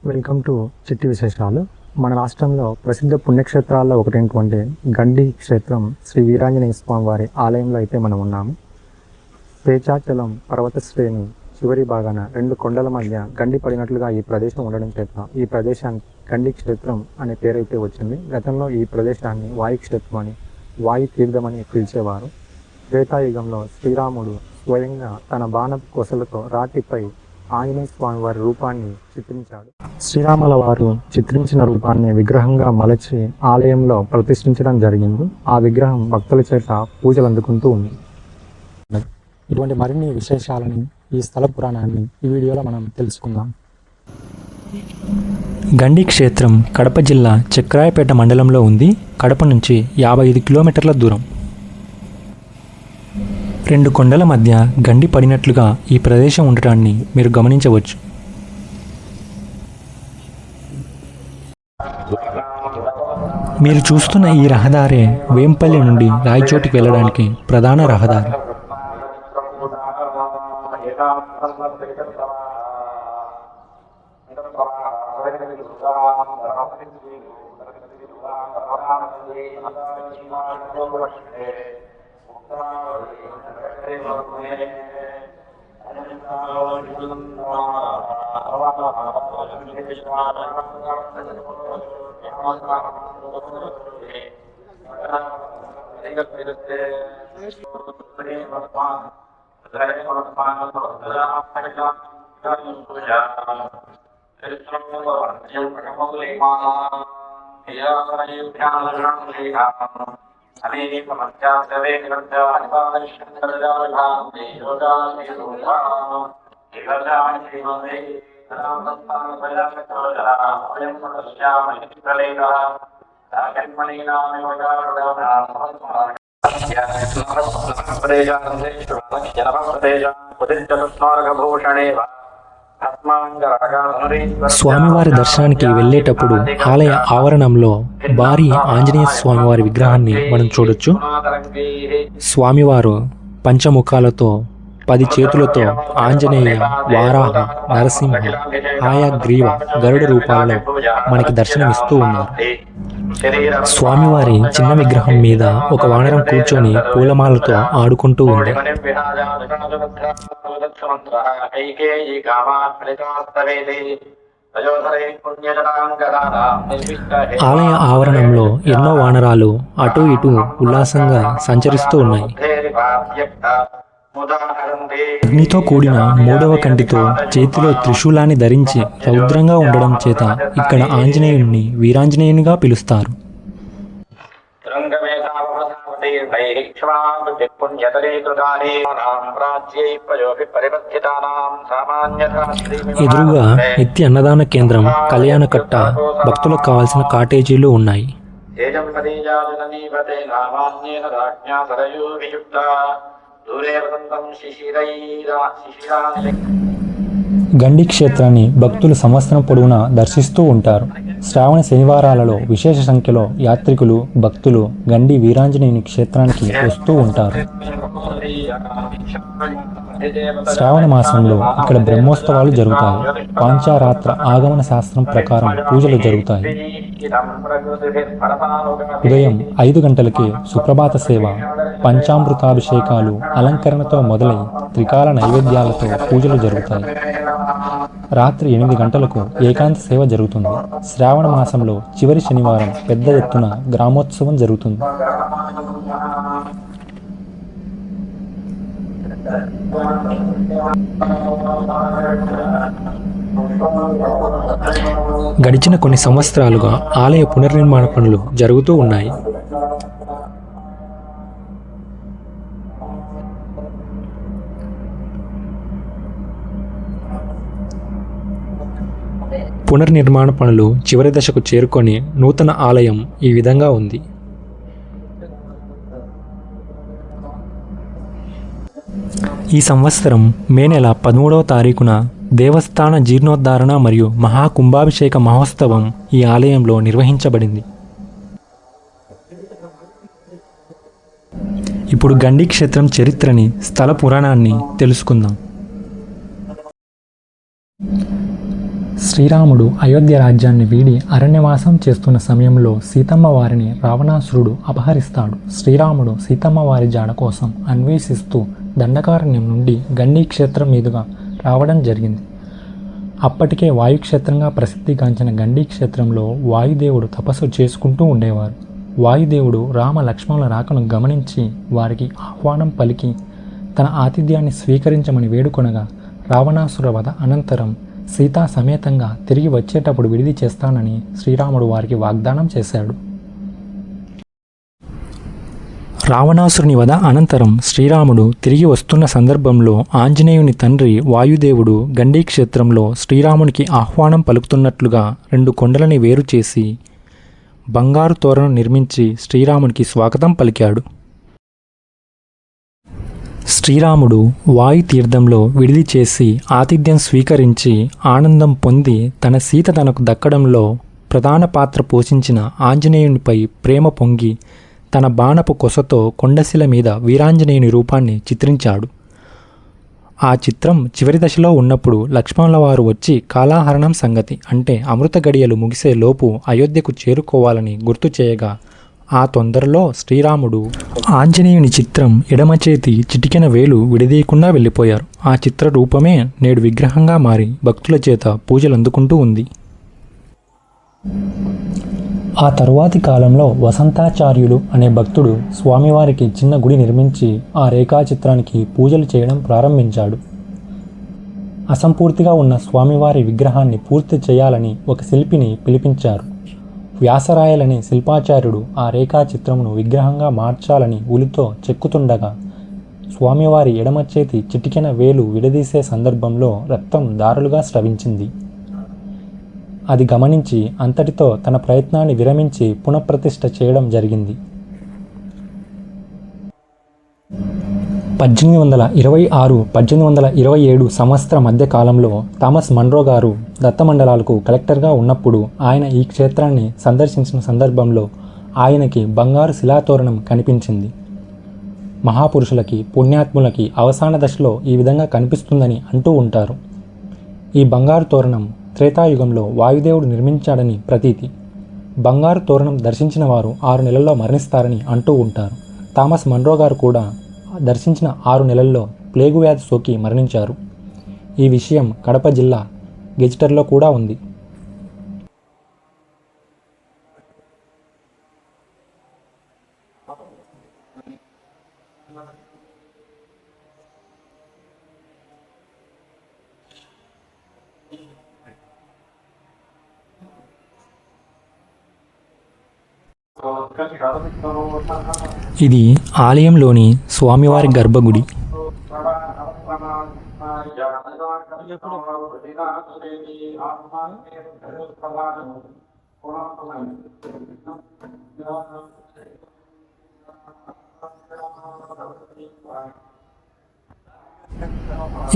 Welcome to చిట్టి విశేషాలు. మన రాష్ట్రంలో ప్రసిద్ధ పుణ్యక్షేత్రాల్లో ఒకటైనటువంటి గండి క్షేత్రం శ్రీ వీరాంజనేయ స్వామి వారి ఆలయంలో అయితే మనం ఉన్నాము. పేచాచలం పర్వత శ్రేణి చివరి భాగాన రెండు కొండల మధ్య గండి పడినట్లుగా ఈ ప్రదేశం ఉండడం చేత ఈ ప్రదేశానికి గండి క్షేత్రం అనే పేరైతే వచ్చింది. గతంలో ఈ ప్రదేశాన్ని వాయుక్షేత్రం అని, వాయు తీర్థం అని పిలిచేవారు. త్రేతాయుగంలో శ్రీరాముడు స్వయంగా తన బాణపు కొసలతో రాతిపై ఆంజనేయ స్వామి వారి రూపాన్ని చిత్రించాడు. శ్రీరాముల వారు చిత్రించిన రూపాన్ని విగ్రహంగా మలచి ఆలయంలో ప్రతిష్ఠించడం జరిగింది. ఆ విగ్రహం భక్తుల చేత పూజలు అందుకుంటూ ఉంది. ఇటువంటి మరిన్ని విశేషాలని, ఈ స్థల పురాణాన్ని ఈ వీడియోలో మనం తెలుసుకుందాం. గండి క్షేత్రం కడప జిల్లా చక్రాయపేట మండలంలో ఉంది. కడప నుంచి 55 కిలోమీటర్ల దూరం. రెండు కొండల మధ్య గండి పడినట్లుగా ఈ ప్రదేశం ఉండటాన్ని మీరు గమనించవచ్చు. మీరు చూస్తున్న ఈ రహదారే వేంపల్లి నుండి రాయచోటికి వెళ్ళడానికి ప్రధాన రహదారి. స్వామివారి దర్శనానికి వెళ్ళేటప్పుడు ఆలయ ఆవరణంలో భారీ ఆంజనేయ స్వామివారి విగ్రహాన్ని మనం చూడొచ్చు. స్వామివారు పంచముఖాలతో 10 చేతులతో ఆంజనేయ, వారాహ, నరసింహ, ఆయా గ్రీవ, గరుడ రూపాలలో మనకి దర్శనమిస్తూ ఉన్నారు. స్వామివారి చిన్న విగ్రహం మీద ఒక వానరం కూర్చొని పూలమాలతో ఆడుకుంటూ ఉంది. ఆలయ ఆవరణంలో ఎన్నో వానరాలు అటు ఇటు ఉల్లాసంగా సంచరిస్తూ ఉన్నాయి. అగ్నితో కూడిన 3వ కంటితో చేతిలో త్రిశూలాన్ని ధరించి రౌద్రంగా ఉండడం చేత ఇక్కడ ఆంజనేయుడిని వీరాంజనేయునిగా పిలుస్తారు. ఎదురుగా నిత్య అన్నదాన కేంద్రం, కళ్యాణకట్ట, భక్తులకు కావాల్సిన కాటేజీలు ఉన్నాయి. గండి క్షేత్రాన్ని భక్తులు సంవత్సరం పొడవునా దర్శిస్తూ ఉంటారు. శ్రావణ శనివారాలలో విశేష సంఖ్యలో యాత్రికులు, భక్తులు గండి వీరాంజనేయుని క్షేత్రానికి వస్తూ ఉంటారు. శ్రావణ మాసంలో ఇక్కడ బ్రహ్మోత్సవాలు జరుగుతాయి. పాంచారాత్ర ఆగమన శాస్త్రం ప్రకారం పూజలు జరుగుతాయి. ఉదయం 5 గంటలకి సుప్రభాత సేవ, పంచామృతాభిషేకాలు, అలంకరణతో మొదలై త్రికాల నైవేద్యాలతో పూజలు జరుగుతాయి. రాత్రి 8 గంటలకు ఏకాంత సేవ జరుగుతుంది. శ్రావణ మాసంలో చివరి శనివారం పెద్ద ఎత్తున గ్రామోత్సవం జరుగుతుంది. గడిచిన కొన్ని సంవత్సరాలుగా ఆలయ పునర్నిర్మాణ పనులు జరుగుతూ ఉన్నాయి. పునర్నిర్మాణ పనులు చివరి దశకు చేరుకొని నూతన ఆలయం ఈ విధంగా ఉంది. ఈ సంవత్సరం మే నెల 13వ తారీఖున దేవస్థాన జీర్ణోద్ధారణ మరియు మహాకుంభాభిషేక మహోత్సవం ఈ ఆలయంలో నిర్వహించబడింది. ఇప్పుడు గండి క్షేత్రం చరిత్రని, స్థల పురాణాన్ని తెలుసుకుందాం. శ్రీరాముడు అయోధ్య రాజ్యాన్ని వీడి అరణ్యవాసం చేస్తున్న సమయంలో సీతమ్మ వారిని రావణాసురుడు అపహరిస్తాడు. శ్రీరాముడు సీతమ్మ వారి జాడ కోసం అన్వేషిస్తూ దండకారణ్యం నుండి గండీ క్షేత్రం మీదుగా రావడం జరిగింది. అప్పటికే వాయుక్షేత్రంగా ప్రసిద్ధిగాంచిన గండీ క్షేత్రంలో వాయుదేవుడు తపస్సు చేసుకుంటూ ఉండేవారు. వాయుదేవుడు రామ లక్ష్మణుల రాకను గమనించి వారికి ఆహ్వానం పలికి తన ఆతిథ్యాన్ని స్వీకరించమని వేడుకొనగా రావణాసుర వధ అనంతరం సీతా సమేతంగా తిరిగి వచ్చేటప్పుడు విడిది చేస్తానని శ్రీరాముడు వారికి వాగ్దానం చేశాడు. రావణాసురుని వధ అనంతరం శ్రీరాముడు తిరిగి వస్తున్న సందర్భంలో ఆంజనేయుని తండ్రి వాయుదేవుడు గండీ క్షేత్రంలో శ్రీరామునికి ఆహ్వానం పలుకుతున్నట్లుగా 2 కొండలని వేరు చేసి బంగారు తోరణం నిర్మించి శ్రీరామునికి స్వాగతం పలికాడు. శ్రీరాముడు వాయు తీర్థంలో విడిది చేసి ఆతిథ్యం స్వీకరించి ఆనందం పొంది తన సీత తనకు దక్కడంలో ప్రధాన పాత్ర పోషించిన ఆంజనేయునిపై ప్రేమ పొంగి తన బాణపు కొసతో కొండశిల మీద వీరాంజనేయుని రూపాన్ని చిత్రించాడు. ఆ చిత్రం చివరి దశలో ఉన్నప్పుడు లక్ష్మణుల వారు వచ్చి కాలాహరణం సంగతి అంటే అమృత గడియలు ముగిసే లోపు అయోధ్యకు చేరుకోవాలని గుర్తు చేయగా ఆ తొందరలో శ్రీరాముడు ఆంజనేయుని చిత్రం ఎడమ చేతి చిటికెన వేలు విడదీయకుండా వెళ్ళిపోయారు. ఆ చిత్ర రూపమే నేడు విగ్రహంగా మారి భక్తుల చేత పూజలు అందుకుంటూ ఉంది. ఆ తరువాతి కాలంలో వసంతాచార్యులు అనే భక్తుడు స్వామివారికి చిన్న గుడి నిర్మించి ఆ రేఖాచిత్రానికి పూజలు చేయడం ప్రారంభించాడు. అసంపూర్తిగా ఉన్న స్వామివారి విగ్రహాన్ని పూర్తి చేయాలని ఒక శిల్పిని పిలిపించారు. వ్యాసరాయలనే శిల్పాచార్యుడు ఆ రేఖాచిత్రమును విగ్రహంగా మార్చాలని ఉలితో చెక్కుతుండగా స్వామివారి ఎడమ చేతి చిటికెన వేలు విడదీసే సందర్భంలో రక్తం దారులుగా స్రవించింది. అది గమనించి అంతటితో తన ప్రయత్నాన్ని విరమించి పునఃప్రతిష్ఠ చేయడం జరిగింది. 1826-1827 సంవత్సర మధ్య కాలంలో థామస్ మన్రో గారు దత్తమండలాలకు కలెక్టర్గా ఉన్నప్పుడు ఆయన ఈ క్షేత్రాన్ని సందర్శించిన సందర్భంలో ఆయనకి బంగారు శిలాతోరణం కనిపించింది. మహాపురుషులకి పుణ్యాత్ములకి అవసాన దశలో ఈ విధంగా కనిపిస్తుందని అంటూ ఉంటారు. ఈ బంగారు తోరణం త్రేతాయుగంలో వాయుదేవుడు నిర్మించాడని ప్రతీతి. బంగారు తోరణం దర్శించిన వారు 6 నెలల్లో మరణిస్తారని అంటూ ఉంటారు. థామస్ మన్రో గారు కూడా దర్శించిన 6 నెలల్లో ప్లేగు వ్యాధి సోకి మరణించారు. ఈ విషయం కడప జిల్లా గెజిటర్లో కూడా ఉంది. ఇది ఆలయంలోని స్వామివారి గర్భగుడి.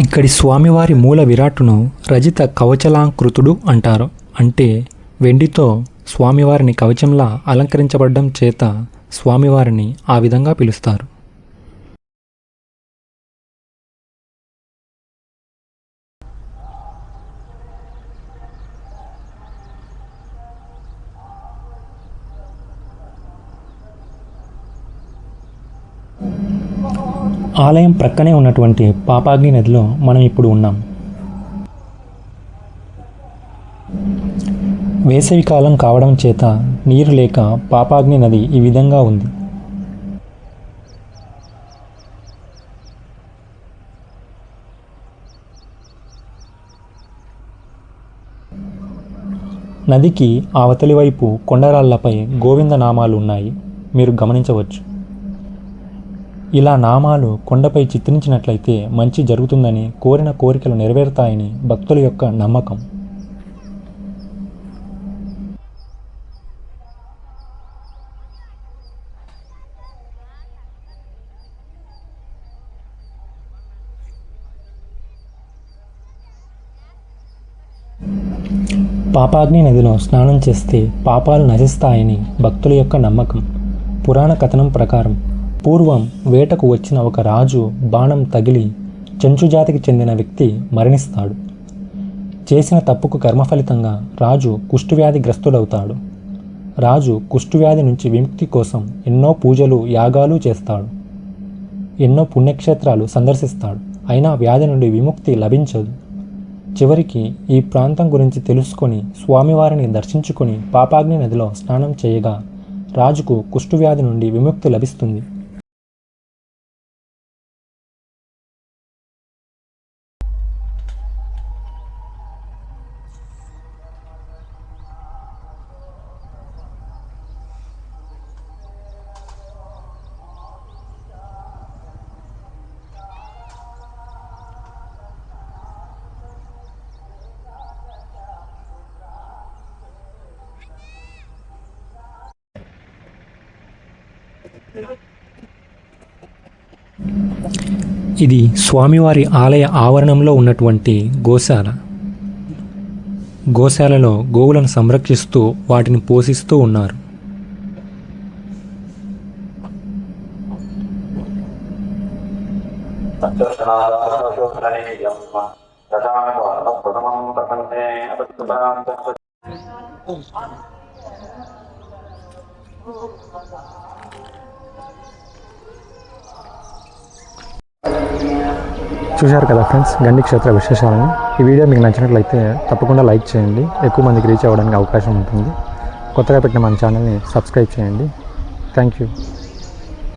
ఇక్కడి స్వామివారి మూల విరాట్టును రజిత కవచలాంకృతుడు అంటారు. అంటే వెండితో స్వామివారిని కవచంలా అలంకరించబడ్డం చేత స్వామివారిని ఆ విధంగా పిలుస్తారు. ఆలయం ప్రక్కనే ఉన్నటువంటి పాపాగ్ని నదిలో మనం ఇప్పుడు ఉన్నాం. వేసవికాలం కావడం చేత నీరు లేక పాపాగ్ని నది ఈ విధంగా ఉంది. నదికి అవతలి వైపు కొండరాళ్లపై గోవింద నామాలు ఉన్నాయి, మీరు గమనించవచ్చు. ఇలా నామాలు కొండపై చిత్రించినట్లయితే మంచి జరుగుతుందని, కోరిన కోరికలు నెరవేరుతాయని భక్తుల యొక్క నమ్మకం. పాపాగ్ని నదిలో స్నానం చేస్తే పాపాలు నశిస్తాయని భక్తుల యొక్క నమ్మకం. పురాణ కథనం ప్రకారం పూర్వం వేటకు వచ్చిన ఒక రాజు బాణం తగిలి చెంచు జాతికి చెందిన వ్యక్తి మరణిస్తాడు. చేసిన తప్పుకు కర్మ ఫలితంగా రాజు కుష్ఠవ్యాధి గ్రస్తుడవుతాడు. రాజు కుష్ఠవ్యాధి నుంచి విముక్తి కోసం ఎన్నో పూజలు యాగాలు చేస్తాడు, ఎన్నో పుణ్యక్షేత్రాలు సందర్శిస్తాడు. అయినా వ్యాధి నుండి విముక్తి లభించదు. చివరికి ఈ ప్రాంతం గురించి తెలుసుకొని స్వామివారిని దర్శించుకొని పాపాగ్ని నదిలో స్నానం చేయగా రాజుకు కుష్ఠవ్యాధి నుండి విముక్తి లభిస్తుంది. ఇది స్వామివారి ఆలయ ఆవరణంలో ఉన్నటువంటి గోశాల. గోశాలలో గోవులను సంరక్షిస్తూ వాటిని పోషిస్తూ ఉన్నారు. చూశారు కదా ఫ్రెండ్స్, గండి క్షేత్ర విశేషాలను. ఈ వీడియో మీకు నచ్చినట్లయితే తప్పకుండా లైక్ చేయండి, ఎక్కువ మందికి రీచ్ అవ్వడానికి అవకాశం ఉంటుంది. కొత్తగా పెట్టిన మన ఛానల్ని సబ్స్క్రైబ్ చేయండి. Thank you.